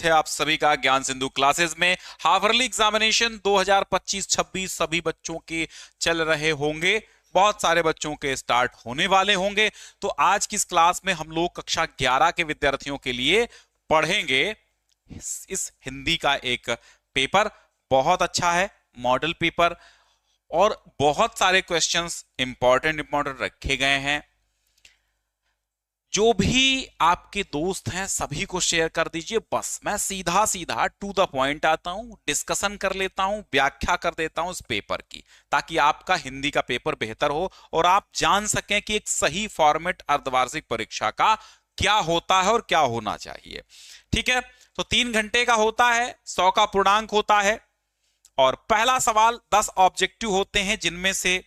है आप सभी का ज्ञान सिंधु क्लासेस में। हाफ ईयरली एग्जामिनेशन 2025-26 सभी बच्चों के चल रहे होंगे, बहुत सारे बच्चों के स्टार्ट होने वाले होंगे। तो आज की इस क्लास में हम लोग कक्षा 11 के विद्यार्थियों के लिए पढ़ेंगे इस हिंदी का एक पेपर। बहुत अच्छा है, मॉडल पेपर, और बहुत सारे क्वेश्चंस इंपॉर्टेंट रखे गए हैं। जो भी आपके दोस्त हैं सभी को शेयर कर दीजिए। बस मैं सीधा सीधा टू द पॉइंट आता हूं, डिस्कशन कर लेता हूं, व्याख्या कर देता हूं इस पेपर की, ताकि आपका हिंदी का पेपर बेहतर हो और आप जान सकें कि एक सही फॉर्मेट अर्धवार्षिक परीक्षा का क्या होता है और क्या होना चाहिए। ठीक है, तो 3 घंटे का होता है, 100 का पूर्णांक होता है, और पहला सवाल 10 ऑब्जेक्टिव होते हैं, जिनमें से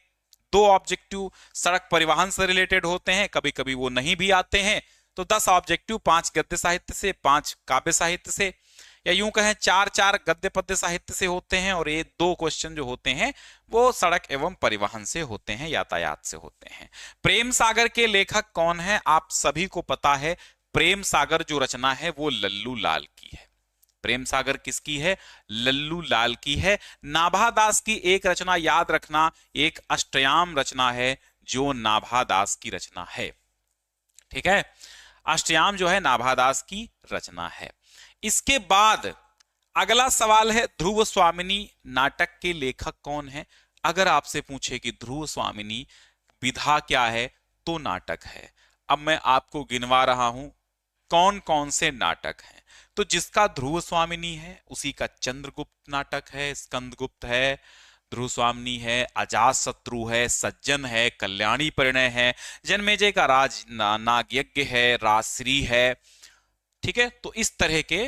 2 ऑब्जेक्टिव सड़क परिवहन से रिलेटेड होते हैं, कभी कभी वो नहीं भी आते हैं। तो 10 ऑब्जेक्टिव, 5 गद्य साहित्य से, 5 काव्य साहित्य से, या यूं कहें 4-4 गद्य पद्य साहित्य से होते हैं, और ये 2 क्वेश्चन जो होते हैं वो सड़क एवं परिवहन से होते हैं, यातायात से होते हैं। प्रेम सागर के लेखक कौन है? आप सभी को पता है, प्रेम सागर जो रचना है वो लल्लू लाल की है। प्रेम सागर किसकी है? लल्लू लाल की है। नाभादास की एक रचना याद रखना, एक अष्टयाम रचना है जो नाभादास की रचना है। ठीक है, अष्टयाम जो है नाभादास की रचना है। इसके बाद अगला सवाल है ध्रुव स्वामिनी नाटक के लेखक कौन है? अगर आपसे पूछे कि ध्रुव स्वामिनी विधा क्या है, तो नाटक है। अब मैं आपको गिनवा रहा हूं कौन कौन से नाटक हैं। तो जिसका ध्रुव स्वामिनी है उसी का चंद्रगुप्त नाटक है, स्कंदगुप्त है, ध्रुव स्वामिनी है, अजात शत्रु है, सज्जन है, कल्याणी परिणय है, जन्मेजय का नागयज्ञ है, राजश्री है। ठीक है, तो इस तरह के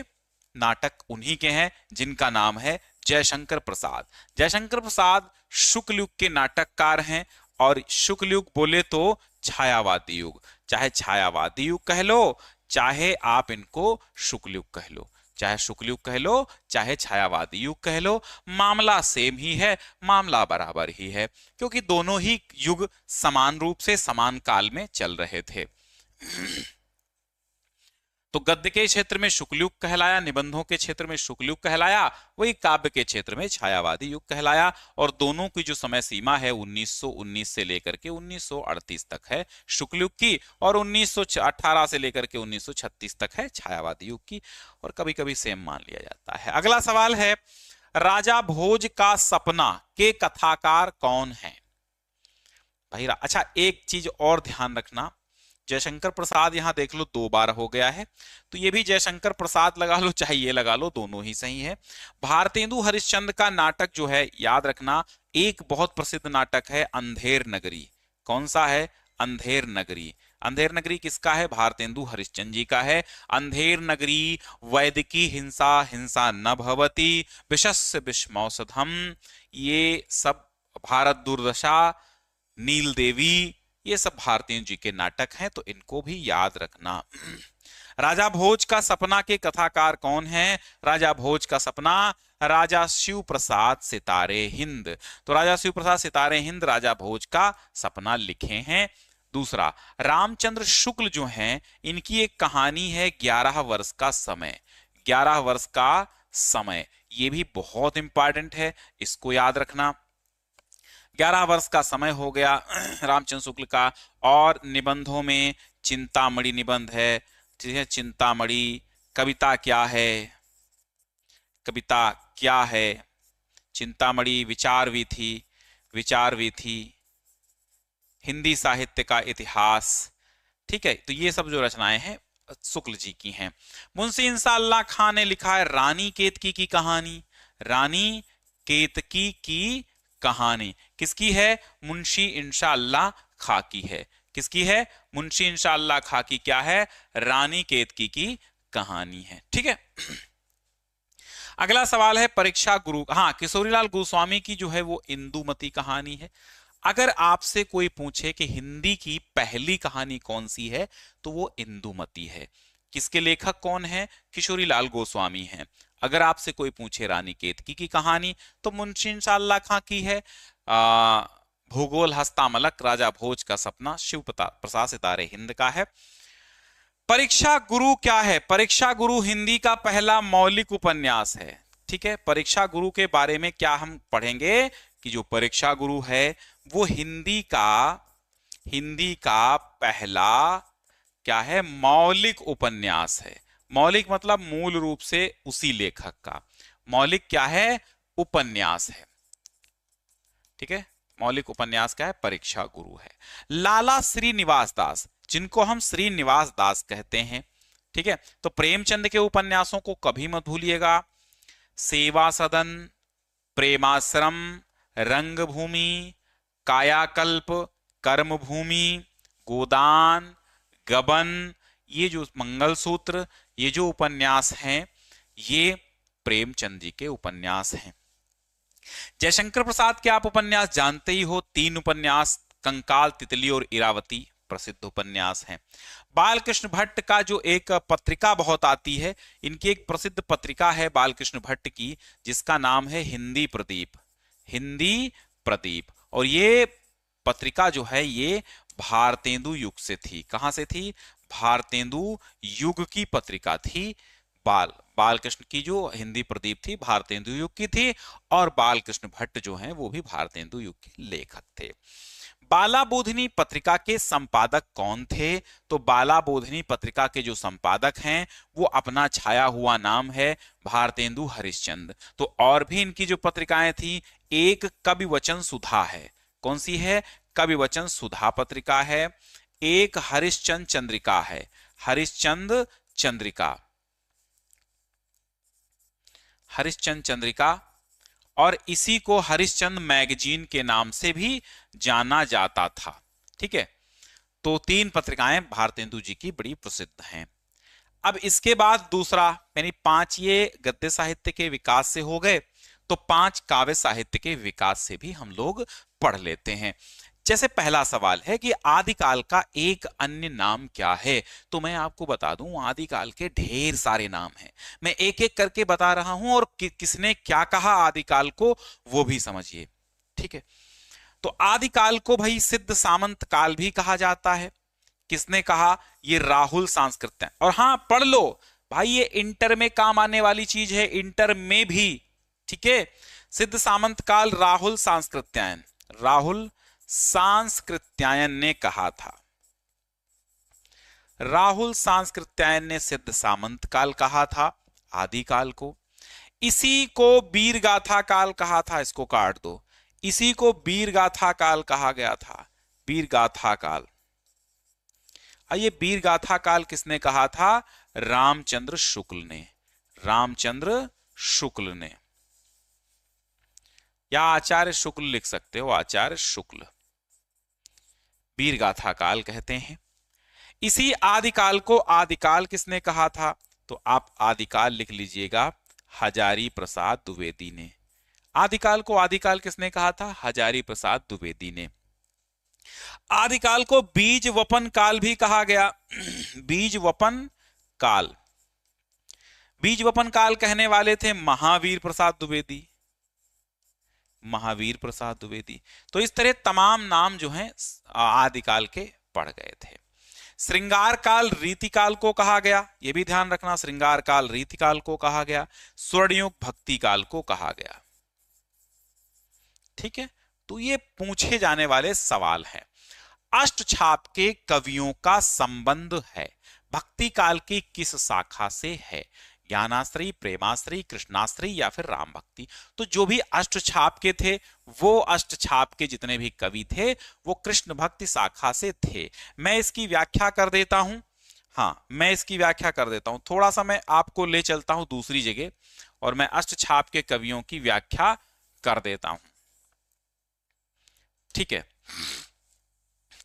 नाटक उन्हीं के हैं जिनका नाम है जयशंकर प्रसाद। जयशंकर प्रसाद शुक्ल युग के नाटककार हैं, और शुक्ल युग बोले तो छायावादी युग, चाहे छायावादी युग कह लो, चाहे आप इनको शुक्ल युग कह लो, चाहे शुक्ल युग कह लो, चाहे छायावादी युग कह लो, मामला सेम ही है, मामला बराबर ही है, क्योंकि दोनों ही युग समान रूप से समान काल में चल रहे थे। तो गद्य के क्षेत्र में शुक्ल युग कहलाया, निबंधों के क्षेत्र में शुक्ल युग कहलाया, वही काव्य के क्षेत्र में छायावादी युग कहलाया। और दोनों की जो समय सीमा है 1919 से लेकर के 1938 तक है शुक्ल युग की, और 1918 से लेकर के 1936 तक है छायावादी युग की, और कभी कभी सेम मान लिया जाता है। अगला सवाल है राजा भोज का सपना के कथाकार कौन है? भाई अच्छा, एक चीज और ध्यान रखना, जयशंकर प्रसाद यहां देख लो 2 बार हो गया है, तो ये भी जयशंकर प्रसाद लगा लो, चाहे ये लगा लो, दोनों ही सही है। भारतेंदु हरिश्चंद्र का नाटक जो है याद रखना, एक बहुत प्रसिद्ध नाटक है अंधेर नगरी। कौन सा है? अंधेर नगरी। अंधेर नगरी किसका है? भारतेंदु हरिश्चंद्र जी का है। अंधेर नगरी, वैदिकी हिंसा हिंसा न भवति, विषस्य विषमौषधम, ये सब, भारत दुर्दशा, नील देवी, ये सब भारतेंदु जी के नाटक हैं, तो इनको भी याद रखना। राजा भोज का सपना के कथाकार कौन है? राजा भोज का सपना राजा शिव प्रसाद सितारे हिंद। तो राजा शिव प्रसाद सितारे हिंद राजा भोज का सपना लिखे हैं। दूसरा, रामचंद्र शुक्ल जो हैं, इनकी एक कहानी है 11 वर्ष का समय। 11 वर्ष का समय, ये भी बहुत इंपॉर्टेंट है, इसको याद रखना। 11 वर्ष का समय हो गया रामचंद्र शुक्ल का। और निबंधों में चिंतामणि निबंध है, ठीक है, चिंतामणि। कविता क्या है? कविता क्या है? चिंतामणि, विचार वीथी, विचार वीथी, हिंदी साहित्य का इतिहास। ठीक है, तो ये सब जो रचनाएं हैं शुक्ल जी की हैं। मुंशी इंशाअल्लाह खां ने लिखा है रानी केतकी की कहानी। रानी केतकी की कहानी किसकी है? मुंशी इंशाअल्लाह खां की है। किसकी है? मुंशी इंशाअल्लाह खां की क्या है? रानी केतकी की कहानी है। ठीक है, अगला सवाल है परीक्षा गुरु, हाँ, किशोरीलाल गोस्वामी की जो है वो इंदुमती कहानी है। अगर आपसे कोई पूछे कि हिंदी की पहली कहानी कौन सी है, तो वो इंदुमती है। किसके लेखक कौन है? किशोरीलाल गोस्वामी हैं। अगर आपसे कोई पूछे रानी केतकी की कहानी, तो मुंशी इंशाअल्लाह खां की है। भूगोल हस्तामलक राजा भोज का सपना शिव प्रसाद सितारे हिंद का है। परीक्षा गुरु क्या है? परीक्षा गुरु हिंदी का पहला मौलिक उपन्यास है। ठीक है, परीक्षा गुरु के बारे में क्या हम पढ़ेंगे कि जो परीक्षा गुरु है वो हिंदी का पहला क्या है? मौलिक उपन्यास है। मौलिक मतलब मूल रूप से उसी लेखक का। मौलिक क्या है? उपन्यास है। ठीक है, मौलिक उपन्यास क्या है? परीक्षा गुरु है। लाला श्रीनिवास दास, जिनको हम श्रीनिवास दास कहते हैं। ठीक है, तो प्रेमचंद के उपन्यासों को कभी मत भूलिएगा। सेवा सदन, प्रेमाश्रम, रंगभूमि, कायाकल्प, कर्मभूमि, गोदान, गबन, ये जो मंगलसूत्र, ये जो उपन्यास हैं ये प्रेमचंद जी के उपन्यास हैं। जयशंकर प्रसाद के आप उपन्यास जानते ही हो, 3 उपन्यास, कंकाल, तितली और इरावती प्रसिद्ध उपन्यास हैं। बालकृष्ण भट्ट का जो एक पत्रिका बहुत आती है, इनकी एक प्रसिद्ध पत्रिका है बालकृष्ण भट्ट की, जिसका नाम है हिंदी प्रदीप। हिंदी प्रदीप, और ये पत्रिका जो है ये भारतेंदु युग से थी। कहां से थी? भारतेंदु युग की पत्रिका थी। बालकृष्ण की जो हिंदी प्रदीप थी भारतेंदु युग की थी, और बालकृष्ण भट्ट जो हैं वो भी भारतेंदु युग के लेखक थे। बाला बोधिनी पत्रिका के संपादक कौन थे? तो बाला बोधिनी पत्रिका के जो संपादक हैं वो अपना छाया हुआ नाम है भारतेंदु हरिश्चंद्र। तो और भी इनकी जो पत्रिकाएं थी, एक कविवचन सुधा है। कौन सी है? कविवचन सुधा पत्रिका है। एक हरिश्चंद्र चंद्रिका है, हरिश्चंद्र चंद्रिका, हरिश्चंद्र चंद्रिका, और इसी को हरिश्चंद्र मैगजीन के नाम से भी जाना जाता था। ठीक है, तो 3 पत्रिकाएं भारतेंदु जी की बड़ी प्रसिद्ध हैं। अब इसके बाद दूसरा, यानी 5 ये गद्य साहित्य के विकास से हो गए, तो 5 काव्य साहित्य के विकास से भी हम लोग पढ़ लेते हैं। जैसे पहला सवाल है कि आदिकाल का एक अन्य नाम क्या है? तो मैं आपको बता दूं, आदिकाल के ढेर सारे नाम हैं। मैं एक एक करके बता रहा हूं, और किसने क्या कहा आदिकाल को वो भी समझिए। ठीक है, तो आदिकाल को भाई सिद्ध सामंत काल भी कहा जाता है। किसने कहा? ये राहुल सांस्कृत्यायन। और हां, पढ़ लो भाई, ये इंटर में काम आने वाली चीज है, इंटर में भी। ठीक है, सिद्ध सामंत काल राहुल सांस्कृत्यायन, राहुल सांस्कृत्यायन ने कहा था। राहुल सांस्कृत्यायन ने सिद्ध सामंत काल कहा था आदिकाल को। इसी को वीरगाथा काल कहा था। इसको काट दो, इसी को वीरगाथा काल कहा गया था, वीरगाथा काल। ये वीरगाथा काल किसने कहा था? रामचंद्र शुक्ल ने, रामचंद्र शुक्ल ने, या आचार्य शुक्ल लिख सकते हो, आचार्य शुक्ल, वीरगाथा काल कहते हैं। इसी आदिकाल को आदिकाल किसने कहा था? तो आप आदिकाल लिख लीजिएगा, हजारी प्रसाद द्विवेदी ने। आदिकाल को आदिकाल किसने कहा था? हजारी प्रसाद द्विवेदी ने। आदिकाल को बीज वपन काल भी कहा गया। बीज वपन काल, बीज वपन काल कहने वाले थे महावीर प्रसाद द्विवेदी, महावीर प्रसाद द्विवेदी। तो इस तरह तमाम नाम जो हैं आदिकाल के पढ़ गए थे। श्रृंगार काल रीतिकाल को कहा गया, यह भी ध्यान रखना, श्रृंगार काल रीतिकाल को कहा गया। स्वर्णयुग भक्ति काल को कहा गया। ठीक है, तो ये पूछे जाने वाले सवाल हैं। अष्टछाप के कवियों का संबंध है भक्ति काल की किस शाखा से है? ज्ञानाश्रयी, प्रेमाश्रयी, कृष्णाश्रयी या फिर राम भक्ति? तो जो भी अष्टछाप के थे, वो अष्टछाप के जितने भी कवि थे वो कृष्ण भक्ति शाखा से थे। मैं इसकी व्याख्या कर देता हूं। हाँ, मैं इसकी व्याख्या कर देता हूं। थोड़ा सा मैं आपको ले चलता हूं दूसरी जगह, और मैं अष्टछाप के कवियों की व्याख्या कर देता हूं। ठीक है,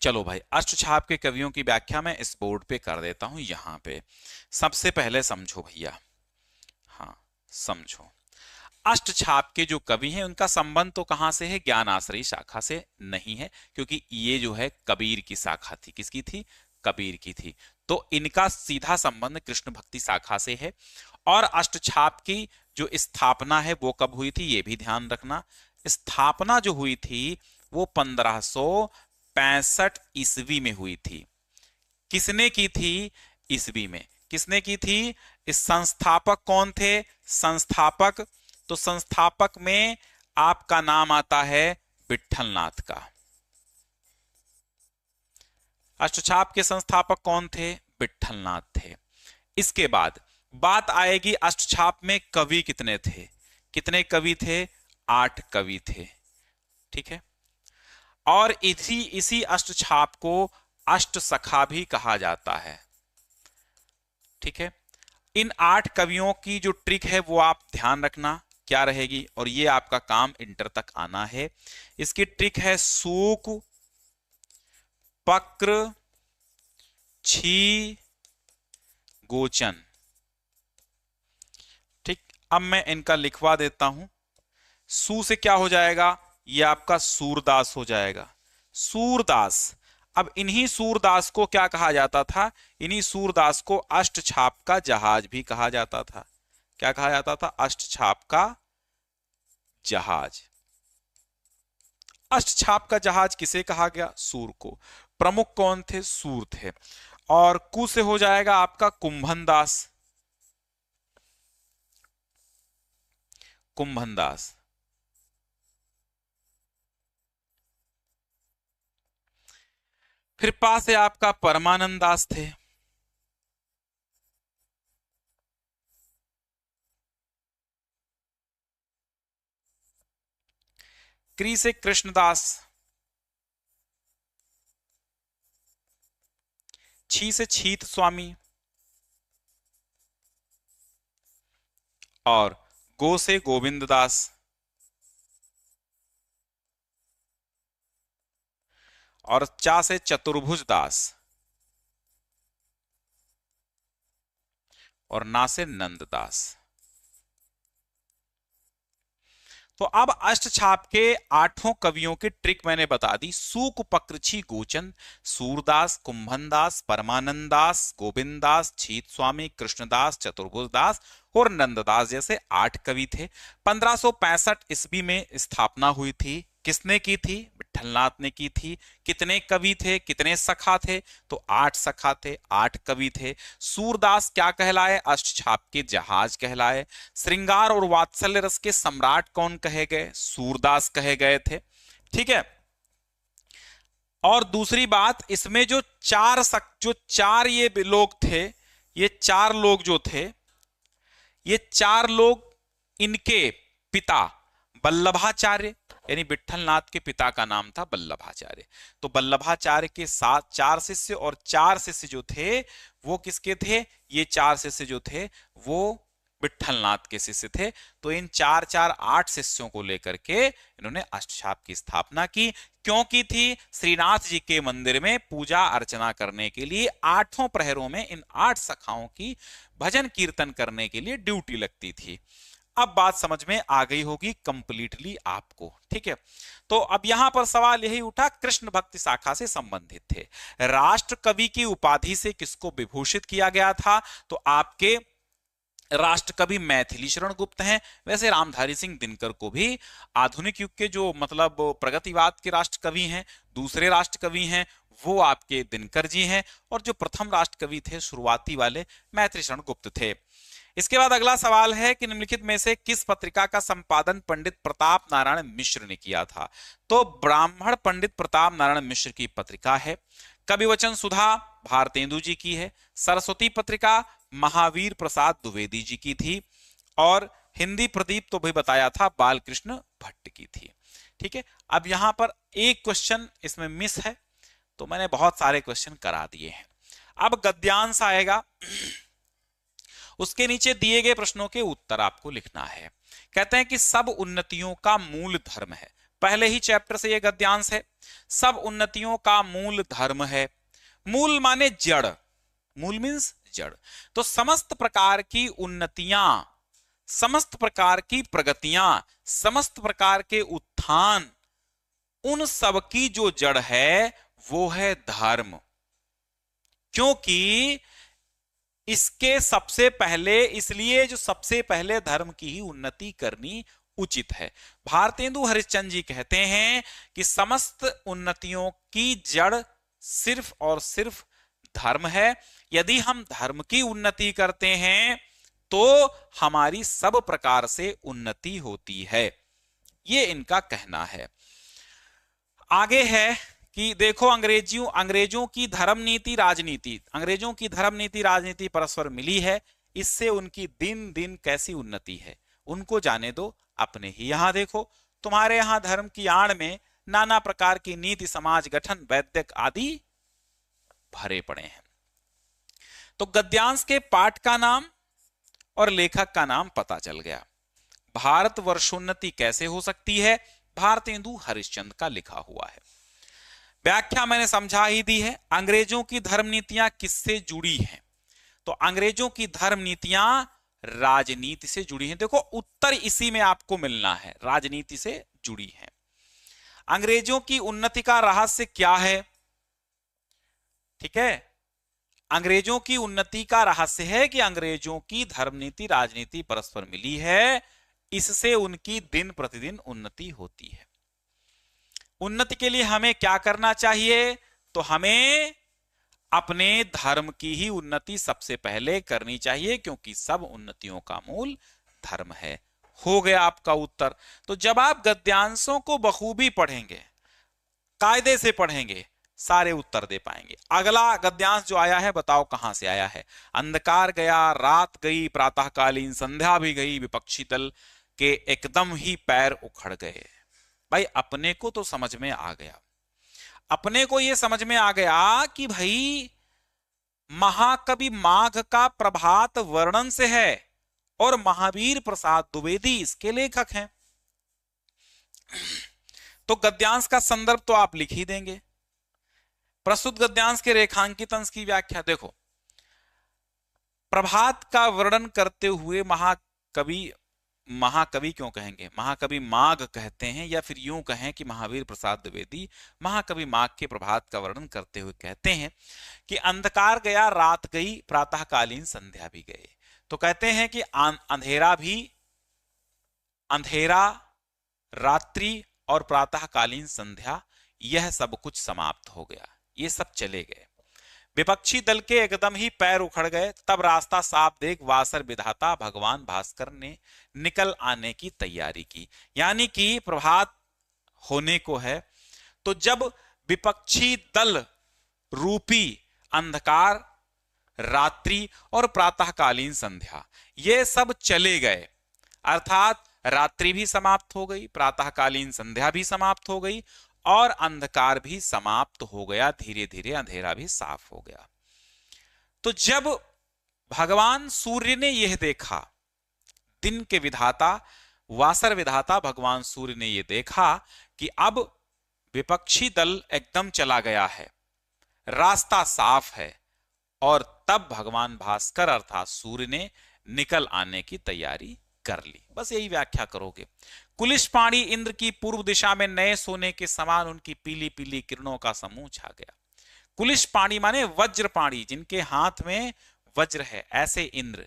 चलो भाई, अष्टछाप के कवियों की व्याख्या मैं इस बोर्ड पे कर देता हूं। यहां पे सबसे पहले समझो भैया, हाँ समझो, अष्टछाप के जो कवि हैं उनका संबंध तो कहां से है? ज्ञानाश्रयी शाखा से नहीं है, क्योंकि ये जो है कबीर की शाखा थी। किसकी थी? कबीर की थी। तो इनका सीधा संबंध कृष्ण भक्ति शाखा से है। और अष्टछाप की जो स्थापना है वो कब हुई थी ये भी ध्यान रखना। स्थापना जो हुई थी वो 1565 ईस्वी में हुई थी। किसने की थी? ईस्वी में। किसने की थी? इस संस्थापक कौन थे? संस्थापक, तो संस्थापक में आपका नाम आता है विट्ठलनाथ का। अष्टछाप के संस्थापक कौन थे? विट्ठलनाथ थे। इसके बाद बात आएगी अष्टछाप में कवि कितने थे? कितने कवि थे? 8 कवि थे। ठीक है, और इसी अष्टछाप को अष्टसखा भी कहा जाता है। ठीक है, इन 8 कवियों की जो ट्रिक है वो आप ध्यान रखना क्या रहेगी, और ये आपका काम इंटर तक आना है। इसकी ट्रिक है सूक, पक्र, छी, गोचन। ठीक, अब मैं इनका लिखवा देता हूं। सू से क्या हो जाएगा? ये आपका सूरदास हो जाएगा। सूरदास। अब इन्हीं सूरदास को क्या कहा जाता था? इन्हीं सूरदास को अष्टछाप का जहाज भी कहा जाता था। क्या कहा जाता था? अष्टछाप का जहाज। अष्टछाप का जहाज किसे कहा गया? सूर को। प्रमुख कौन थे? सूर थे। और कु से हो जाएगा आपका कुंभनदास। कुंभनदास। फिर पा से आपका परमानंद दास थे। क्री से कृष्णदास। छी से छीत स्वामी। और गो से गोविंद दास। और चा से चतुर्भुज दास। और ना से नंददास। तो अब अष्टछाप के 8 कवियों की ट्रिक मैंने बता दी। सूक, पक्रछी, गोचन, सूरदास, कुंभनदास, परमानंदास, गोविंददास, छीत स्वामी, कृष्णदास, चतुर्भुजदास और नंददास जैसे 8 कवि थे। 1565 ईस्वी में स्थापना हुई थी। किसने की थी? विट्ठलनाथ ने की थी। कितने कवि थे? कितने सखा थे? तो 8 सखा थे, 8 कवि थे। सूरदास क्या कहलाए? अष्टछाप के जहाज कहलाए। श्रृंगार और वात्सल्य रस के सम्राट कौन कहे गए? सूरदास कहे गए थे। ठीक है, और दूसरी बात, इसमें जो चार ये लोग थे, ये 4 लोग जो थे, ये 4 लोग, इनके पिता वल्लभाचार्य, यानी विट्ठलनाथ के पिता का नाम था वल्लभाचार्य। तो वल्लभाचार्य के साथ 4 शिष्य, और 4 शिष्य जो थे वो किसके थे? ये 4 शिष्य जो थे वो विट्ठलनाथ के शिष्य थे। तो इन 8 शिष्यों को लेकर के इन्होंने अष्टछाप की स्थापना की। क्यों की थी? श्रीनाथ जी के मंदिर में पूजा अर्चना करने के लिए 8 प्रहरों में इन 8 सखाओं की भजन कीर्तन करने के लिए ड्यूटी लगती थी। अब बात समझ में आ गई होगी कंप्लीटली आपको। ठीक है, तो अब यहां पर सवाल यही उठा, कृष्ण भक्ति शाखा से संबंधित थे। राष्ट्र कवि की उपाधि से किसको विभूषित किया गया था? तो आपके राष्ट्र कवि मैथिली शरण गुप्त हैं। वैसे रामधारी सिंह दिनकर को भी आधुनिक युग के जो मतलब प्रगतिवाद के राष्ट्र कवि हैं, दूसरे राष्ट्र कवि हैं, वो आपके दिनकर जी हैं। और जो प्रथम राष्ट्र कवि थे शुरुआती वाले, मैथिली शरण गुप्त थे। इसके बाद अगला सवाल है कि निम्नलिखित में से किस पत्रिका का संपादन पंडित प्रताप नारायण मिश्र ने किया था? तो ब्राह्मण पंडित प्रताप नारायण मिश्र की पत्रिका है। कविवचन सुधा भारतेंदु जी की है। सरस्वती पत्रिका महावीर प्रसाद द्विवेदी जी की थी। और हिंदी प्रदीप तो भी बताया था, बालकृष्ण भट्ट की थी। ठीक है, अब यहां पर एक क्वेश्चन इसमें मिस है, तो मैंने बहुत सारे क्वेश्चन करा दिए हैं। अब गद्यांश आएगा, उसके नीचे दिए गए प्रश्नों के उत्तर आपको लिखना है। कहते हैं कि सब उन्नतियों का मूल धर्म है। पहले ही चैप्टर से यह गद्यांश है। सब उन्नतियों का मूल धर्म है। मूल माने जड़, मूल मीन्स जड़। तो समस्त प्रकार की उन्नतियां, समस्त प्रकार की प्रगतियां, समस्त प्रकार के उत्थान, उन सब की जो जड़ है वो है धर्म। क्योंकि इसके सबसे पहले, इसलिए जो सबसे पहले धर्म की ही उन्नति करनी उचित है। भारतेंदु हरिश्चंद्र जी कहते हैं कि समस्त उन्नतियों की जड़ सिर्फ और सिर्फ धर्म है। यदि हम धर्म की उन्नति करते हैं तो हमारी सब प्रकार से उन्नति होती है, ये इनका कहना है। आगे है कि देखो अंग्रेजों की धर्म नीति राजनीति, अंग्रेजों की धर्म नीति राजनीति परस्पर मिली है, इससे उनकी दिन दिन कैसी उन्नति है उनको जाने दो। अपने ही यहां देखो, तुम्हारे यहां धर्म की आड़ में नाना प्रकार की नीति, समाज गठन, वैदिक आदि भरे पड़े हैं। तो गद्यांश के पाठ का नाम और लेखक का नाम पता चल गया। भारत वर्षोन्नति कैसे हो सकती है, भारतेंदु हरिश्चंद्र का लिखा हुआ है। व्याख्या मैंने समझा ही दी है। अंग्रेजों की धर्म नीतियां किससे जुड़ी हैं, तो अंग्रेजों की धर्म नीतियां राजनीति से जुड़ी हैं। देखो उत्तर इसी में आपको मिलना है, राजनीति से जुड़ी है। अंग्रेजों की उन्नति का रहस्य क्या है, ठीक है, अंग्रेजों की उन्नति का रहस्य है कि अंग्रेजों की धर्म नीति राजनीति परस्पर मिली है, इससे उनकी दिन प्रतिदिन उन्नति होती है। उन्नति के लिए हमें क्या करना चाहिए, तो हमें अपने धर्म की ही उन्नति सबसे पहले करनी चाहिए, क्योंकि सब उन्नतियों का मूल धर्म है। हो गया आपका उत्तर। तो जब आप गद्यांशों को बखूबी पढ़ेंगे, कायदे से पढ़ेंगे, सारे उत्तर दे पाएंगे। अगला गद्यांश जो आया है बताओ कहां से आया है। अंधकार गया, रात गई, प्रातःकालीन संध्या भी गई, विपक्षी दल के एकदम ही पैर उखड़ गए। भाई अपने को तो समझ में आ गया, अपने को यह समझ में आ गया कि भाई महाकवि माघ का प्रभात वर्णन से है और महावीर प्रसाद द्विवेदी इसके लेखक हैं। तो गद्यांश का संदर्भ तो आप लिख ही देंगे। प्रस्तुत गद्यांश के रेखांकित अंश की व्याख्या देखो। प्रभात का वर्णन करते हुए महाकवि क्यों कहेंगे, महाकवि माघ कहते हैं, या फिर यूं कहें कि महावीर प्रसाद द्विवेदी महाकवि माघ के प्रभात का वर्णन करते हुए कहते हैं कि अंधकार गया, रात गई, प्रातःकालीन संध्या भी गए। तो कहते हैं कि अंधेरा, रात्रि और प्रातःकालीन संध्या, यह सब कुछ समाप्त हो गया, ये सब चले गए। विपक्षी दल के एकदम ही पैर उखड़ गए, तब रास्ता साफ देख वासर विधाता भगवान भास्कर ने निकल आने की तैयारी की। यानी कि प्रभात होने को है, तो जब विपक्षी दल रूपी अंधकार, रात्रि और प्रातःकालीन संध्या ये सब चले गए, अर्थात रात्रि भी समाप्त हो गई, प्रातःकालीन संध्या भी समाप्त हो गई और अंधकार भी समाप्त हो गया, धीरे धीरे अंधेरा भी साफ हो गया। तो जब भगवान सूर्य ने यह देखा, दिन के विधाता वासर विधाता भगवान सूर्य ने यह देखा कि अब विपक्षी दल एकदम चला गया है, रास्ता साफ है, और तब भगवान भास्कर अर्थात सूर्य ने निकल आने की तैयारी कर ली। बस यही व्याख्या करोगे। कुलिश पाणी इंद्र की पूर्व दिशा में नए सोने के समान उनकी पीली पीली किरणों का समूह छा गया। कुलिश पाणी माने वज्र पाणी, जिनके हाथ में वज्र है, ऐसे इंद्र,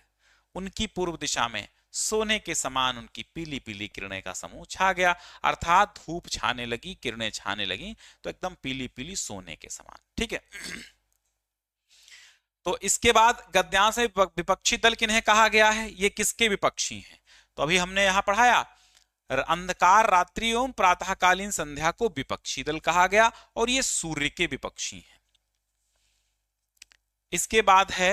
उनकी पूर्व दिशा में सोने के समान उनकी पीली पीली किरणें का समूह छा गया, अर्थात धूप छाने लगी, किरणें छाने लगी, तो एकदम पीली पीली सोने के समान। ठीक है। तो इसके बाद गद्यांश में विपक्षी दल किन्हें कहा गया है, ये किसके विपक्षी हैं, तो अभी हमने यहां पढ़ाया अंधकार, रात्रि एवं प्रातःकालीन संध्या को विपक्षी दल कहा गया और ये सूर्य के विपक्षी हैं। इसके बाद है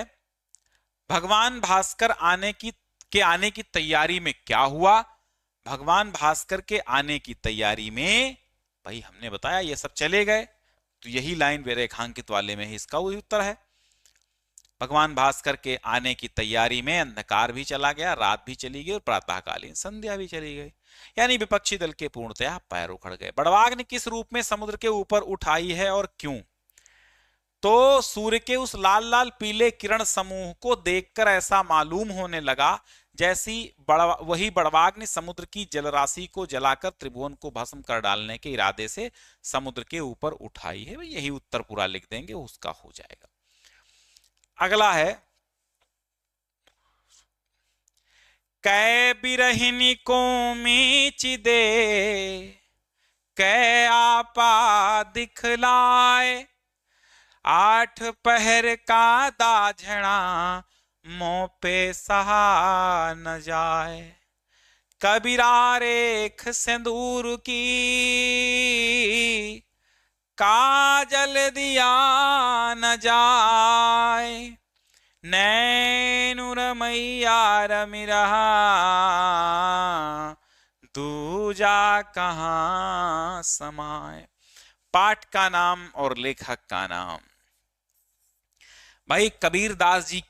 भगवान भास्कर आने की तैयारी में क्या हुआ। भगवान भास्कर के आने की तैयारी में भाई हमने बताया ये सब चले गए, तो यही लाइन रेखांकित वाले में ही इसका वही उत्तर है। भगवान भास्कर के आने की तैयारी में अंधकार भी चला गया, रात भी चली गई और प्रातःकालीन संध्या भी चली गई, यानी विपक्षी दल के पूर्णतया पैर उखड़ गए। बड़वाग ने किस रूप में समुद्र के ऊपर उठाई है और क्यों, तो सूर्य के उस लाल लाल पीले किरण समूह को देखकर ऐसा मालूम होने लगा जैसी वही बड़वाग ने समुद्र की जलराशि को जलाकर त्रिभुवन को भस्म कर डालने के इरादे से समुद्र के ऊपर उठाई है। यही उत्तर पूरा लिख देंगे, उसका हो जाएगा। अगला है कै बिरहिनी को मीच दे, कै आपा दिखलाए। आठ पहर का दाझड़ा मों पे सहा न जाए, कबीरा रेख सिंदूर की काजल दिया न जाए, नैन रमैया रमि रहा दूजा कहाँ समाए। पाठ का नाम और लेखक का नाम, भाई कबीर दास जी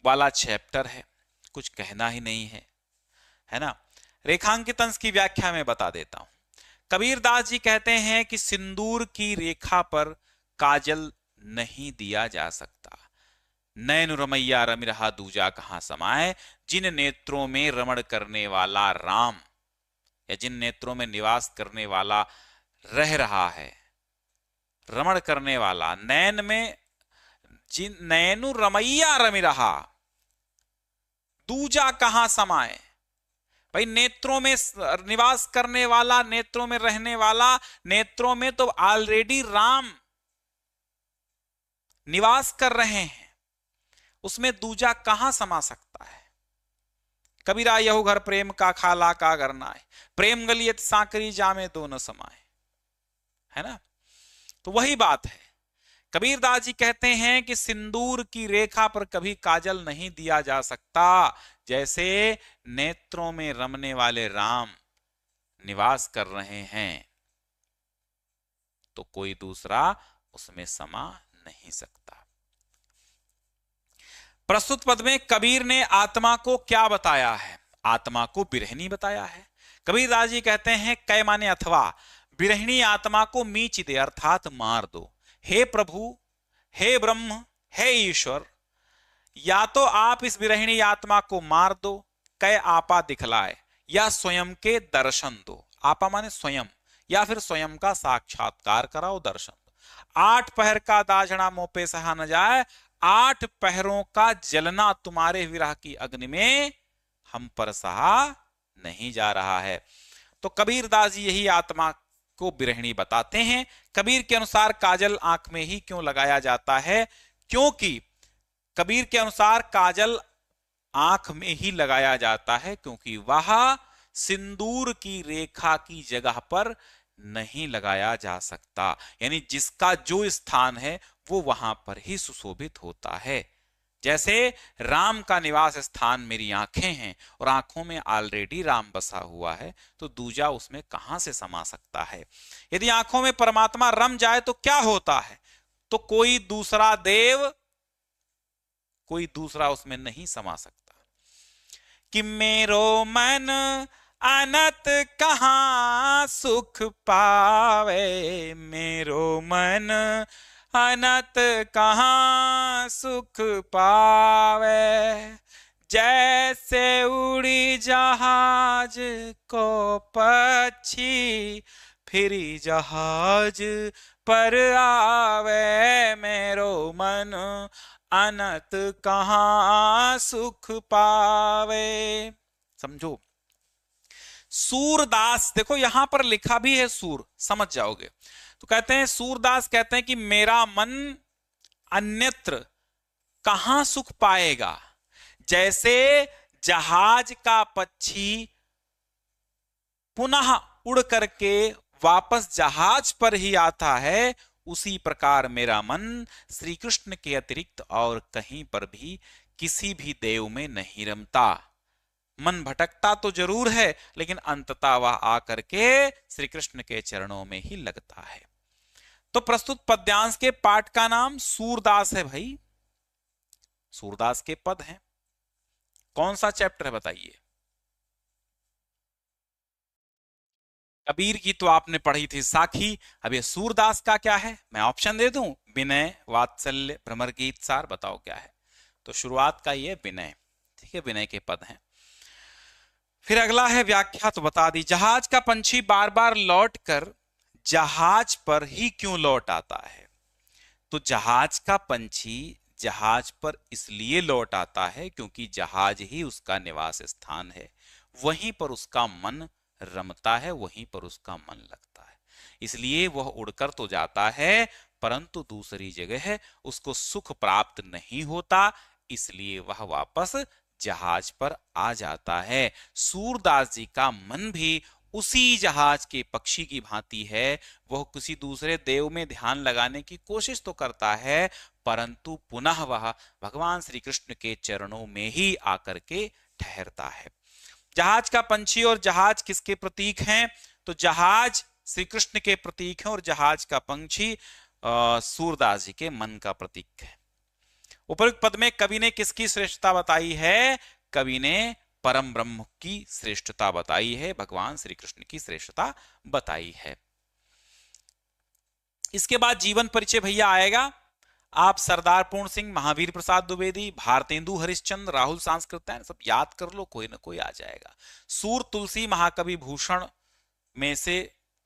वाला चैप्टर है, कुछ कहना ही नहीं है, है ना। रेखांकित अंश की व्याख्या में बता देता हूं। कबीर दास जी कहते हैं कि सिंदूर की रेखा पर काजल नहीं दिया जा सकता। नैन रमैया रमि रहा दूजा कहां समाए, जिन नेत्रों में रमण करने वाला राम या जिन नेत्रों में निवास करने वाला रह रहा है, रमण करने वाला, नैन में जिन नैनु रमैया रमि रहा दूजा कहां समाए। भाई नेत्रों में निवास करने वाला, नेत्रों में रहने वाला, नेत्रों में तो ऑलरेडी राम निवास कर रहे हैं, उसमें दूजा कहां समा सकता है। कबीरा यहु घर प्रेम का खाला का करना है, प्रेम गलियत सांकरी जामे दो न समाए, है ना। तो वही बात है, कबीर दास जी कहते हैं कि सिंदूर की रेखा पर कभी काजल नहीं दिया जा सकता, जैसे नेत्रों में रमने वाले राम निवास कर रहे हैं, तो कोई दूसरा उसमें समा नहीं सकता। प्रस्तुत पद में कबीर ने आत्मा को क्या बताया है? आत्मा को बिरहिणी बताया है। कबीर दास जी कहते हैं कै माने अथवा, बिरहिणी आत्मा को मीच दे अर्थात मार दो। हे प्रभु, हे ब्रह्म, हे ईश्वर, या तो आप इस विरहिणी आत्मा को मार दो, कै आपा दिखलाए, या स्वयं के दर्शन दो। आपा माने स्वयं, या फिर स्वयं का साक्षात्कार कराओ, दर्शन दो। आठ पहर का दाझड़ा मुंह पे सहा न जाए, आठ पहरों का जलना तुम्हारे विरह की अग्नि में हम पर सहा नहीं जा रहा है। तो कबीर दास जी यही आत्मा को बिरहिणी बताते हैं। कबीर के अनुसार काजल आंख में ही क्यों लगाया जाता है? क्योंकि कबीर के अनुसार काजल आंख में ही लगाया जाता है क्योंकि वह सिंदूर की रेखा की जगह पर नहीं लगाया जा सकता, यानी जिसका जो स्थान है वो वहां पर ही सुशोभित होता है। जैसे राम का निवास स्थान मेरी आंखें हैं और आंखों में ऑलरेडी राम बसा हुआ है, तो दूजा उसमें कहां से समा सकता है। यदि आंखों में परमात्मा रम जाए तो क्या होता है? तो कोई दूसरा देव, कोई दूसरा उसमें नहीं समा सकता। कि मेरो मन अनत कहां सुख पावे, मेरो मन अनत कहां सुख पावे, जैसे उड़ी जहाज को पक्षी फिरी जहाज पर आवे, मेरो मन अनत कहां सुख पावे। समझो, सूरदास, देखो यहां पर लिखा भी है सूर, समझ जाओगे। तो कहते हैं, सूरदास कहते हैं कि मेरा मन अन्यत्र कहां सुख पाएगा, जैसे जहाज का पक्षी पुनः उड़ करके वापस जहाज पर ही आता है, उसी प्रकार मेरा मन श्री कृष्ण के अतिरिक्त और कहीं पर भी किसी भी देव में नहीं रमता। मन भटकता तो जरूर है, लेकिन अंततः वह आकर के श्री कृष्ण के चरणों में ही लगता है। तो प्रस्तुत पद्यांश के पाठ का नाम सूरदास है भाई, सूरदास के पद हैं। कौन सा चैप्टर है बताइए? कबीर की तो आपने पढ़ी थी साखी, अब ये सूरदास का क्या है? मैं ऑप्शन दे दूं, विनय, वात्सल्य, भ्रमर गीत सार, बताओ क्या है? तो शुरुआत का ये विनय, ठीक है, विनय के पद हैं। फिर अगला है व्याख्या, तो बता दी। जहाज का पंछी बार बार लौट कर जहाज पर ही क्यों लौट आता है? तो जहाज का पंछी जहाज पर इसलिए लौट आता है क्योंकि जहाज ही उसका निवास स्थान है, वहीं पर उसका मन रमता है, वहीं पर उसका मन लगता है, इसलिए वह उड़कर तो जाता है परंतु दूसरी जगह उसको सुख प्राप्त नहीं होता, इसलिए वह वापस जहाज पर आ जाता है। सूरदास जी का मन भी उसी जहाज के पक्षी की भांति है। वह किसी दूसरे देव में ध्यान लगाने की कोशिश तो करता है, परंतु पुनः वह भगवान श्री कृष्ण के चरणों में ही आकर के ठहरता है। जहाज का पंछी और जहाज किसके प्रतीक हैं? तो जहाज श्री कृष्ण के प्रतीक हैं और जहाज का पंछी सूरदास जी के मन का प्रतीक है। उपयुक्त पद में कवि ने किसकी श्रेष्ठता बताई है? कवि ने परम ब्रह्म की श्रेष्ठता बताई है, भगवान श्री कृष्ण की श्रेष्ठता बताई है। इसके बाद जीवन परिचय भैया आएगा। आप सरदार पूर्ण सिंह, महावीर प्रसाद द्विवेदी, भारतेंदु हरिश्चंद्र, राहुल सांस्कृत्यायन सब याद कर लो, कोई ना कोई आ जाएगा। सूर तुलसी महाकवि भूषण में से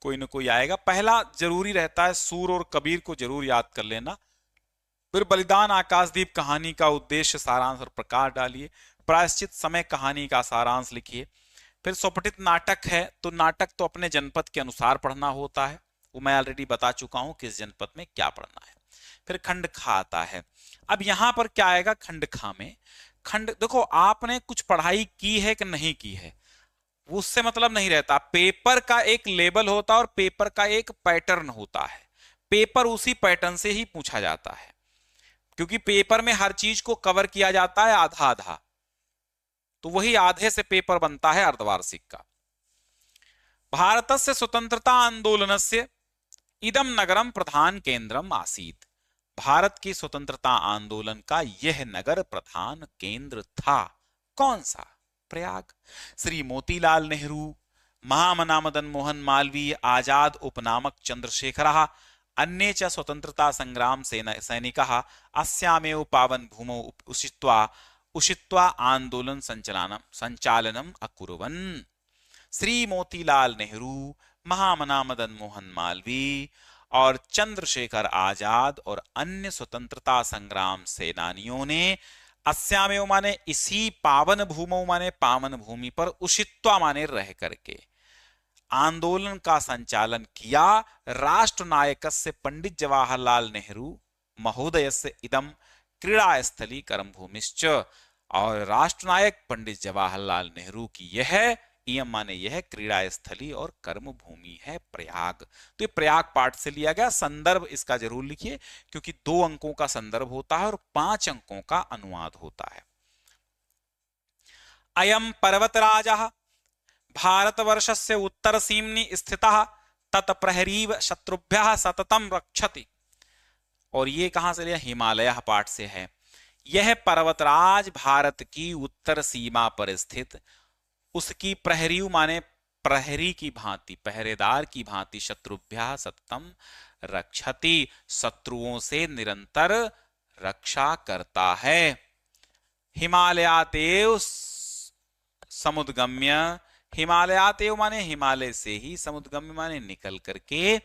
कोई ना कोई आएगा। पहला जरूरी रहता है सूर और कबीर को जरूर याद कर लेना। फिर बलिदान, आकाशदीप कहानी का उद्देश्य, सारांश और प्रकार डालिए। प्रायश्चित समय कहानी का सारांश लिखिए। फिर स्वपठित नाटक है, तो नाटक तो अपने जनपद के अनुसार पढ़ना होता है, वो मैं ऑलरेडी बता चुका हूं किस जनपद में क्या पढ़ना है। फिर खंड खा आता है। अब यहां पर क्या आएगा खंड खा में? खंड देखो, आपने कुछ पढ़ाई की है कि नहीं की है उससे मतलब नहीं रहता। पेपर का एक लेवल होता है और पेपर का एक पैटर्न होता है। पेपर उसी पैटर्न से ही पूछा जाता है, क्योंकि पेपर में हर चीज को कवर किया जाता है आधा आधा, तो वही आधे से पेपर बनता है अर्धवार्षिक का। भारतस्य स्वतंत्रता आंदोलनस्य इदम नगरम प्रधान केंद्रम आसीत। भारत की स्वतंत्रता आंदोलन का यह नगर प्रधान केंद्र था। कौन सा? प्रयाग। श्री मोतीलाल नेहरू, महामना मदन मोहन मालवीय, आजाद उपनामक चंद्रशेखरः, अन्ये च स्वतंत्रता संग्राम सैनिकाः अस्यामेव पावन भूमौ उषित्वा आंदोलन संचालनम अकुर्वन्। श्री मोतीलाल नेहरू, महामना मदन मोहन मालवीय और चंद्रशेखर आजाद और अन्य स्वतंत्रता संग्राम सेनानियों ने अस्यामेव माने इसी, पावन भूमौ माने पावन भूमि पर, उषित्वा माने रह करके आंदोलन का संचालन किया। राष्ट्र नायकस्य पंडित जवाहरलाल नेहरू महोदयस्य इदम क्रीड़ा स्थली कर्म भूमिश्च। और राष्ट्र नायक पंडित जवाहरलाल नेहरू की यह, इयम माने यह, क्रीड़ा स्थली और कर्म भूमि है प्रयाग। तो ये प्रयाग पाठ से लिया गया। संदर्भ इसका जरूर लिखिए, क्योंकि 2 अंकों का संदर्भ होता है और 5 अंकों का अनुवाद होता है। अयम पर्वतराजः भारतवर्षस्य उत्तरसीम्नि स्थितः तत्प्रहरीव शत्रुभ्यः सततम रक्षति। और ये कहां से लिया? हिमालय पाठ से है। यह पर्वतराज भारत की उत्तर सीमा पर स्थित, उसकी प्रहरी माने प्रहरी की भांति, पहरेदार की भांति, शत्रुभ्यः सततम रक्षति, शत्रुओं से निरंतर रक्षा करता है। हिमालयातेव समुद्गम्य, हिमालयातेव माने हिमालय से ही, समुद्गम्य माने निकल करके,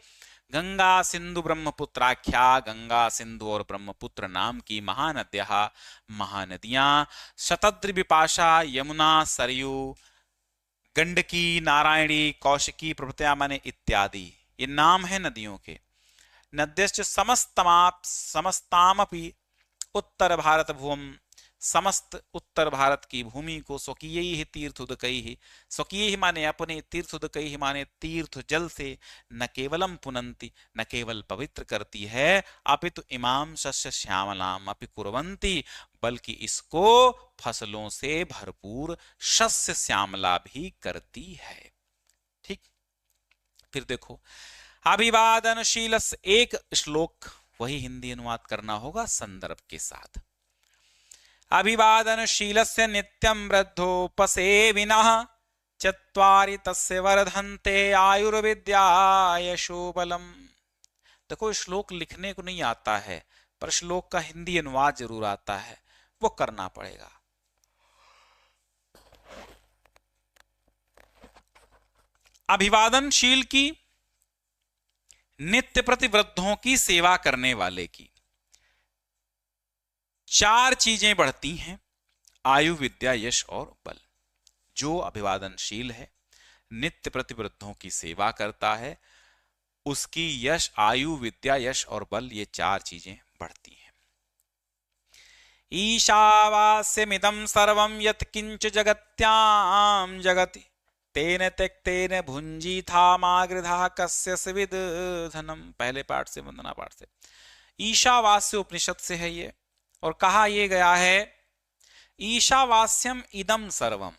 गंगा सिंधु ब्रह्मपुत्राख्या, गंगा सिंधु और ब्रह्मपुत्र नाम की महानद्याः, महानदियां, शतद्रि विपाशा, यमुना, सरयू, गंडकी, नारायणी, कौशिकी प्रभृत्या माने इत्यादि, ये नाम है नदियों के। नद्यश्च समस्तामपि उत्तर भारत भूम, समस्त उत्तर भारत की भूमि को स्वकीय तीर्थोदकैः, स्वकीय माने अपने, तीर्थोदकैः माने तीर्थ जल से, न केवलम पुनन्ति, न केवल पवित्र करती है, अपितु इमाम शस्य श्यामलाम अपि कुर्वन्ति, बल्कि इसको फसलों से भरपूर शस्य श्यामला भी करती है। ठीक, फिर देखो अभिवादनशील, एक श्लोक वही हिंदी अनुवाद करना होगा संदर्भ के साथ। अभिवादनशीलस्य नित्यं वृद्धोपसेविनः चत्वारि तस्य वर्धन्ते आयुर्विद्या यशोबलम। देखो, श्लोक लिखने को नहीं आता है, पर श्लोक का हिंदी अनुवाद जरूर आता है, वो करना पड़ेगा। अभिवादनशील की, नित्य प्रति वृद्धों की सेवा करने वाले की 4 चीजें बढ़ती हैं, आयु, विद्या, यश और बल। जो अभिवादनशील है, नित्य प्रति वृद्धों की सेवा करता है, उसकी यश, आयु, विद्या, यश और बल, ये 4 चीजें बढ़ती हैं। ईशावास्यमिदं सर्वं यत्किंच जगत्यां जगति तेन त्यक्तेन भुंजीथा मागृधा कस्य विद धनम। पहले पाठ से, वंदना पाठ से। ईशावास्य उपनिषद से है ये, और कहा ये गया है ईशावास्यम इदम सर्वम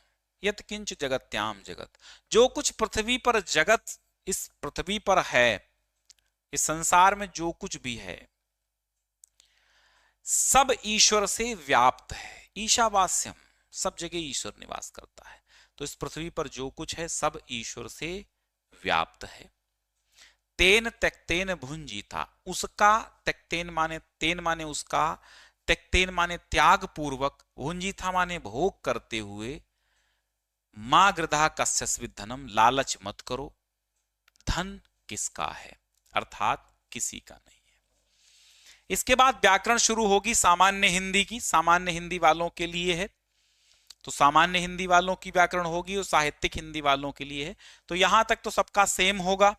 यत्किंच जगत्याम जगत, जो कुछ पृथ्वी पर जगत, इस पृथ्वी पर है, इस संसार में जो कुछ भी है, सब ईश्वर से व्याप्त है। ईशावास्यम, सब जगह ईश्वर निवास करता है। तो इस पृथ्वी पर जो कुछ है सब ईश्वर से व्याप्त है। तेन त्यक्तेन भुंजीता, उसका, त्यक्तेन माने, तेन माने उसका, त्यक्तेन माने त्याग पूर्वक, भुंजीता माने भोग करते हुए, मां गृधा कस्यस्विद धनम, लालच मत करो, धन किसका है, अर्थात किसी का नहीं है। इसके बाद व्याकरण शुरू होगी सामान्य हिंदी की, सामान्य हिंदी वालों के लिए है। तो सामान्य हिंदी वालों की व्याकरण होगी और साहित्यिक हिंदी वालों के लिए है। तो यहां तक तो सबका सेम होगा,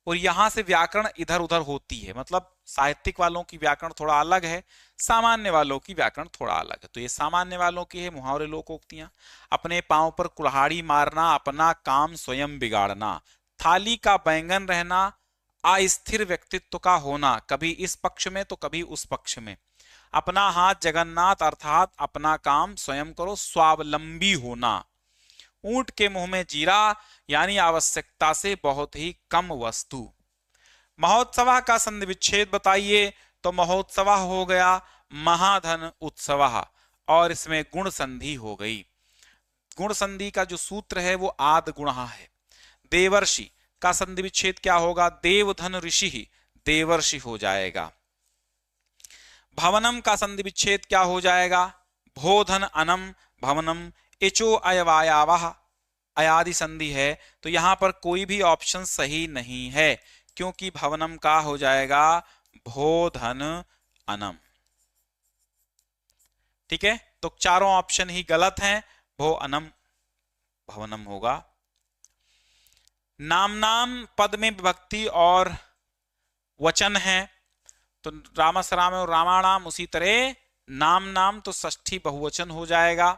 और यहां से व्याकरण इधर उधर होती है, मतलब साहित्यिक वालों की व्याकरण थोड़ा अलग है, सामान्य वालों की व्याकरण थोड़ा अलग है। तो ये सामान्य वालों की है मुहावरे, लोकोक्तियां। अपने पांव पर कुल्हाड़ी मारना, अपना काम स्वयं बिगाड़ना, थाली का बैंगन रहना, अस्थिर व्यक्तित्व का होना, कभी इस पक्ष में तो कभी उस पक्ष में, अपना हाथ जगन्नाथ अर्थात अपना काम स्वयं करो, स्वावलंबी होना, ऊंट के मुंह में जीरा यानी आवश्यकता से बहुत ही कम वस्तु। महोत्सव का संधि विच्छेद बताइए, तो महोत्सव हो गया महाधन उत्सव, और इसमें गुण संधि हो गई। गुण संधि का जो सूत्र है वो आद गुण है। देवर्षि का संधि विच्छेद क्या होगा, देवधन ऋषि ही देवर्षि हो जाएगा। भवनम का संधि विच्छेद क्या हो जाएगा, भोधन अनम भवनम, एचो अयवायावह, अयादि संधि है, तो यहां पर कोई भी ऑप्शन सही नहीं है, क्योंकि भवनम का हो जाएगा भोधन अनम। ठीक है, तो चारों ऑप्शन ही गलत हैं, भो अनम भवनम होगा। नाम नाम पद में विभक्ति और वचन है, तो रामस राम और रामाणाम, उसी तरह नाम नाम तो षष्ठी बहुवचन हो जाएगा।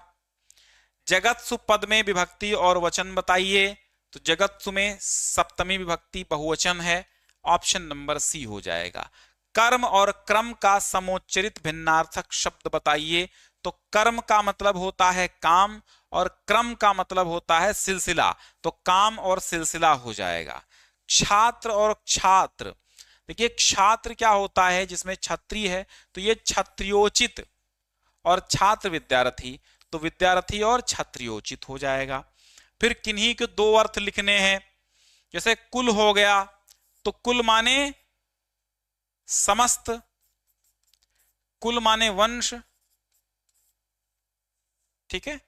जगत्सु पद में विभक्ति और वचन बताइए, तो जगत्सु में सप्तमी विभक्ति बहुवचन है, ऑप्शन नंबर सी हो जाएगा। कर्म और क्रम का समोच्चरित भिन्नार्थक शब्द बताइए, तो कर्म का मतलब होता है काम और क्रम का मतलब होता है सिलसिला, तो काम और सिलसिला हो जाएगा। छात्र और छात्र, देखिए छात्र क्या होता है, जिसमें छत्री है तो ये छत्रियोचित, और छात्र विद्यार्थी, तो विद्यार्थी और छत्रियोचित हो जाएगा। फिर किन्हीं के दो अर्थ लिखने हैं, जैसे कुल हो गया, तो कुल माने समस्त, कुल माने वंश, ठीक है।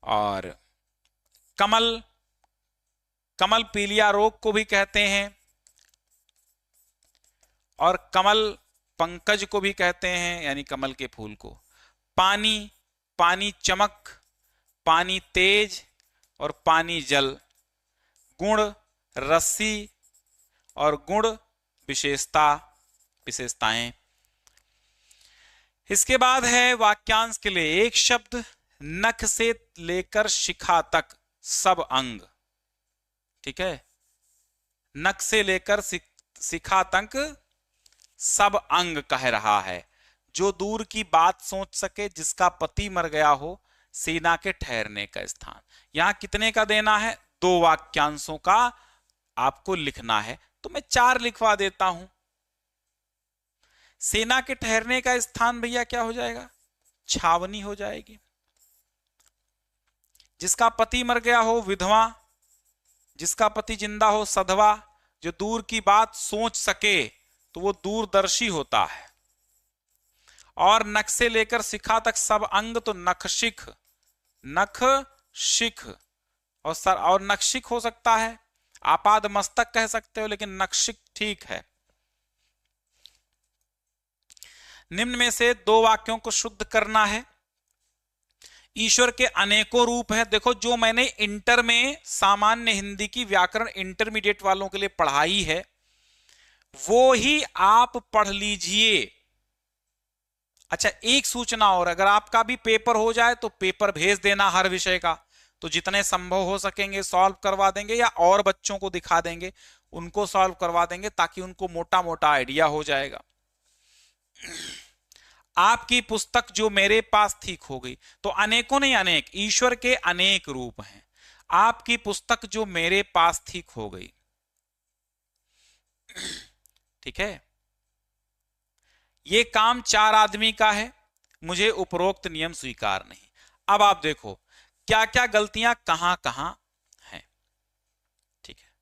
और कमल, कमल पीलिया रोग को भी कहते हैं, और कमल पंकज को भी कहते हैं, यानी कमल के फूल को। पानी, पानी चमक, पानी तेज और पानी जल। गुण रस्सी और गुण विशेषता, विशेषताएं। इसके बाद है वाक्यांश के लिए एक शब्द, नख से लेकर शिखा तक सब अंग, ठीक है। नख से लेकर शिखा तक सब अंग कह रहा है। जो दूर की बात सोच सके, जिसका पति मर गया हो, सेना के ठहरने का स्थान। यहां कितने का देना है, 2 वाक्यांशों का आपको लिखना है, तो मैं 4 लिखवा देता हूं। सेना के ठहरने का स्थान भैया क्या हो जाएगा, छावनी हो जाएगी। जिसका पति मर गया हो विधवा, जिसका पति जिंदा हो सधवा। जो दूर की बात सोच सके तो वो दूरदर्शी होता है। और नख से लेकर शिखा तक सब अंग, तो नखशिख, नख शिख, और सर, और नखशिख हो सकता है, आपाद मस्तक कह सकते हो, लेकिन नखशिख ठीक है। निम्न में से 2 वाक्यों को शुद्ध करना है। ईश्वर के अनेकों रूप हैं। देखो, जो मैंने इंटर में सामान्य हिंदी की व्याकरण इंटरमीडिएट वालों के लिए पढ़ाई है, वो ही आप पढ़ लीजिए। अच्छा, एक सूचना और, अगर आपका भी पेपर हो जाए तो पेपर भेज देना हर विषय का, तो जितने संभव हो सकेंगे सॉल्व करवा देंगे, या और बच्चों को दिखा देंगे, उनको सॉल्व करवा देंगे, ताकि उनको मोटा मोटा आइडिया हो जाएगा। आपकी पुस्तक जो मेरे पास थी खो गई, तो अनेकों नहीं, अनेक, ईश्वर के अनेक रूप हैं। आपकी पुस्तक जो मेरे पास थी खो गई, ठीक है। ये काम 4 आदमी का है, मुझे उपरोक्त नियम स्वीकार नहीं। अब आप देखो क्या क्या गलतियां कहां कहां हैं, ठीक है।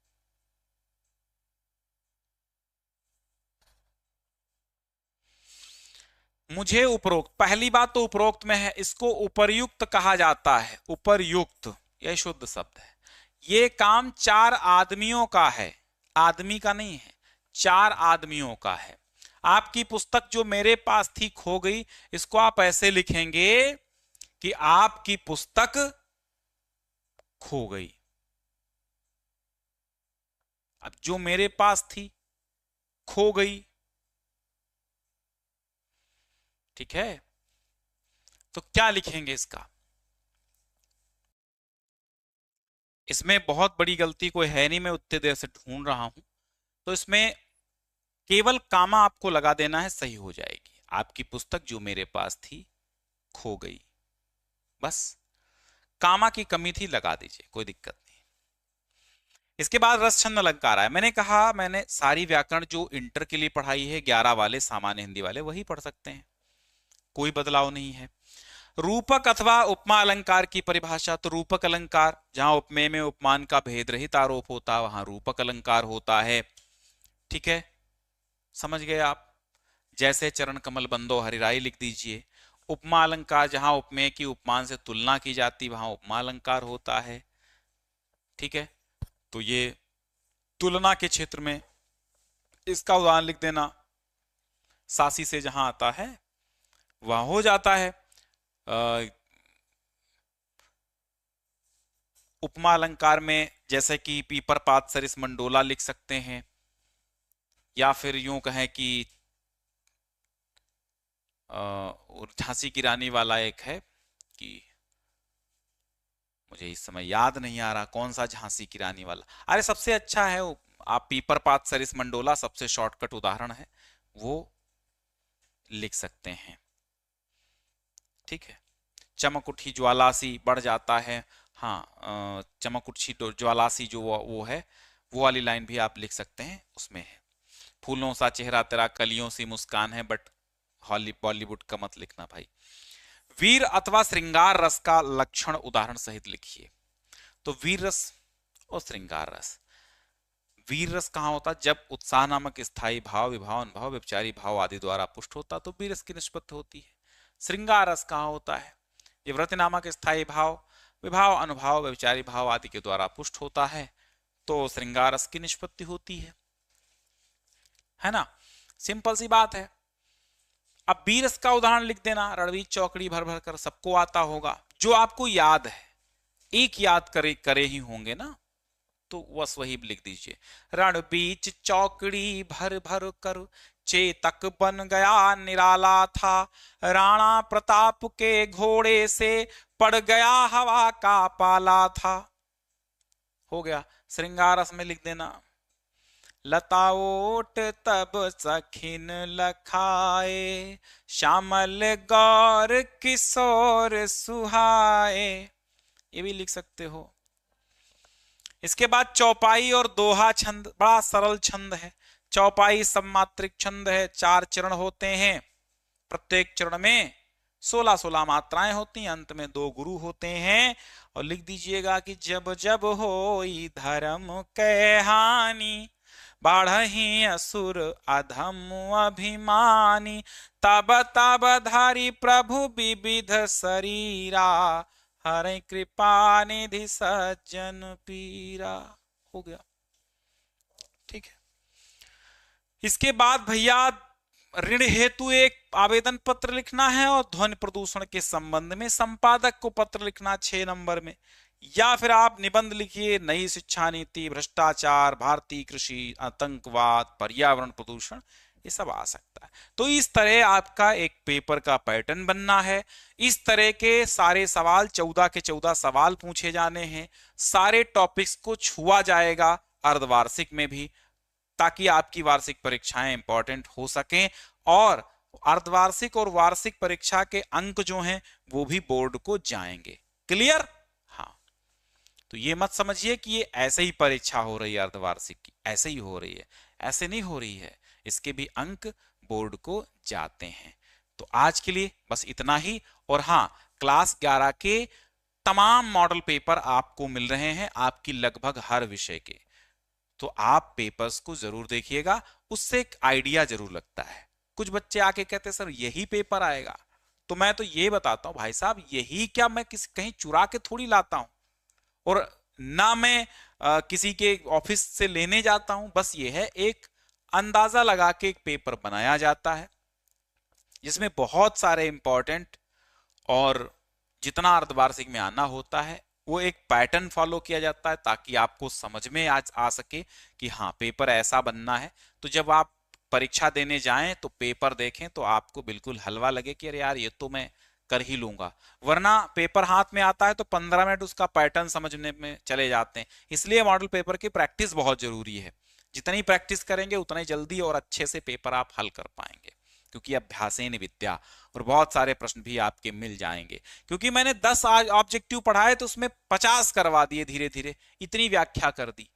मुझे उपरोक्त, पहली बात तो उपरोक्त में है, इसको उपर्युक्त कहा जाता है। उपर्युक्त यह शुद्ध शब्द है। ये काम 4 आदमियों का है, आदमी का नहीं है, 4 आदमियों का है। आपकी पुस्तक जो मेरे पास थी खो गई, इसको आप ऐसे लिखेंगे कि आपकी पुस्तक खो गई। अब जो मेरे पास थी खो गई, ठीक है, तो क्या लिखेंगे इसका? इसमें बहुत बड़ी गलती कोई है नहीं, मैं उतने देर से ढूंढ रहा हूं। तो इसमें केवल कामा आपको लगा देना है, सही हो जाएगी। आपकी पुस्तक जो मेरे पास थी खो गई, बस कामा की कमी थी, लगा दीजिए, कोई दिक्कत नहीं। इसके बाद रस छंद अलंकार आया। मैंने कहा, मैंने सारी व्याकरण जो इंटर के लिए पढ़ाई है, 11 वाले सामान्य हिंदी वाले वही पढ़ सकते हैं, कोई बदलाव नहीं है। रूपक अथवा उपमा अलंकार की परिभाषा, तो रूपक अलंकार, जहां उपमेय में उपमान का भेद रहित आरोप होता है, वहां रूपक अलंकार होता है, ठीक है, समझ गए आप। जैसे चरण कमल बंदो हरिराई लिख दीजिए। उपमा अलंकार, जहां उपमेय की उपमान से तुलना की जाती, वहां उपमा अलंकार होता है, ठीक है। तो ये तुलना के क्षेत्र में इसका उदाहरण लिख देना, सासी से जहां आता है वहां हो जाता है। उपमा अलंकार में जैसे कि पीपर पात सरिस मंडोला लिख सकते हैं, या फिर यूं कहें कि झांसी की रानी वाला एक है, कि मुझे इस समय याद नहीं आ रहा कौन सा झांसी की रानी वाला। अरे सबसे अच्छा है आप पीपर पात सरिस मंडोला, सबसे शॉर्टकट उदाहरण है, वो लिख सकते हैं, ठीक है। चमक उठी ज्वालासी बढ़ जाता है, हाँ, चमक उठी ज्वालासी जो वो है, वो वाली लाइन भी आप लिख सकते हैं, उसमें है। फूलों सा चेहरा तेरा कलियों सी मुस्कान है, बट बॉलीवुड का मत लिखना भाई। वीर अथवा श्रृंगार रस का लक्षण उदाहरण सहित लिखिए। तो वीर रस और श्रृंगार रस, वीर रस कहां होता? जब उत्साह नामक स्थायी भाव, विभाव, अनुभव, व्यभिचारी भाव आदि द्वारा पुष्ट होता, तो वीर रस की निष्पत्ति होती है। श्रृंगार रस कहां होता है? ये व्रत नामक स्थायी भाव, विभाव, अनुभव, व्यभिचारी भाव आदि के द्वारा पुष्ट होता है, तो श्रृंगार रस की निष्पत्ति होती है ना। सिंपल सी बात है। अब बीरस का उदाहरण लिख देना, रणवीर चौकड़ी भर भर कर, सबको आता होगा, जो आपको याद है, एक याद करे करे ही होंगे ना, तो बस वही लिख दीजिए। रण बीच चौकड़ी भर भर कर, चेतक बन गया निराला था, राणा प्रताप के घोड़े से पड़ गया हवा का पाला था। हो गया। श्रृंगार रस में लिख देना, लताओट तब सखिन लखाए, श्यामल गौर किशोर सुहाए, ये भी लिख सकते हो। इसके बाद चौपाई और दोहा छंद, बड़ा सरल छंद है। चौपाई सममात्रिक छंद है, 4 चरण होते हैं, प्रत्येक चरण में 16-16 मात्राएं होती हैं, अंत में 2 गुरु होते हैं। और लिख दीजिएगा कि जब जब होई धर्म के हानि, बाढ़ही असुर अधम अभिमानी, तब तब धारी प्रभु विविध शरीरा, हरे कृपा निधि सज्जन पीरा। हो गया, ठीक है। इसके बाद भैया ऋण हेतु एक आवेदन पत्र लिखना है और ध्वनि प्रदूषण के संबंध में संपादक को पत्र लिखना 6 नंबर में, या फिर आप निबंध लिखिए नई शिक्षा नीति, भ्रष्टाचार, भारतीय कृषि, आतंकवाद, पर्यावरण प्रदूषण, ये सब आ सकता है। तो इस तरह आपका एक पेपर का पैटर्न बनना है। इस तरह के सारे सवाल 14 के 14 सवाल पूछे जाने हैं। सारे टॉपिक्स को छुआ जाएगा अर्धवार्षिक में भी, ताकि आपकी वार्षिक परीक्षाएं इंपॉर्टेंट हो सकें और अर्धवार्षिक और वार्षिक परीक्षा के अंक जो हैं वो भी बोर्ड को जाएंगे। क्लियर? हाँ, तो ये मत समझिए कि ये ऐसे ही परीक्षा हो रही है अर्धवार्षिक की, ऐसे ही हो रही है, ऐसे नहीं हो रही है, इसके भी अंक बोर्ड को जाते हैं। तो आज के लिए बस इतना ही। और हाँ, क्लास 11 के तमाम मॉडल पेपर आपको मिल रहे हैं, आपकी लगभग हर विषय के। तो आप पेपर्स को जरूर देखिएगा, उससे एक आइडिया जरूर लगता है। कुछ बच्चे आके कहते हैं सर यही पेपर आएगा, तो मैं तो ये बताता हूं भाई साहब यही क्या, मैं कहीं चुरा के थोड़ी लाता हूं, और ना मैं किसी के ऑफिस से लेने जाता हूं। बस ये है, एक अंदाजा लगा के एक पेपर बनाया जाता है जिसमें बहुत सारे इंपॉर्टेंट और जितना अर्धवार्षिक में आना होता है वो एक पैटर्न फॉलो किया जाता है, ताकि आपको समझ में आ सके कि हाँ पेपर ऐसा बनना है। तो जब आप परीक्षा देने जाएं तो पेपर देखें तो आपको बिल्कुल हलवा लगे कि अरे यार ये तो मैं कर ही लूंगा। वरना पेपर हाथ में आता है तो 15 मिनट उसका पैटर्न समझने में चले जाते हैं। इसलिए मॉडल पेपर की प्रैक्टिस बहुत जरूरी है। जितनी प्रैक्टिस करेंगे उतना ही जल्दी और अच्छे से पेपर आप हल कर पाएंगे, क्योंकि अभ्यासेन विद्या, और बहुत सारे प्रश्न भी आपके मिल जाएंगे। क्योंकि मैंने 10 आज ऑब्जेक्टिव पढ़ाए तो उसमें 50 करवा दिए, धीरे धीरे इतनी व्याख्या कर दी।